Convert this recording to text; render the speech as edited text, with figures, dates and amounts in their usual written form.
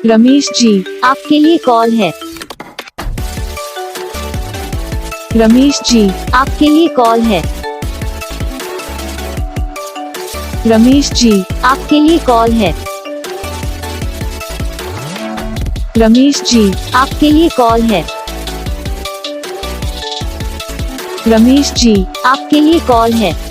रमेश जी, आपके लिए कॉल है। रमेश जी, आपके लिए कॉल है। रमेश जी, आपके लिए कॉल है। रमेश जी, आपके लिए कॉल है। रमेश जी, आपके लिए कॉल है।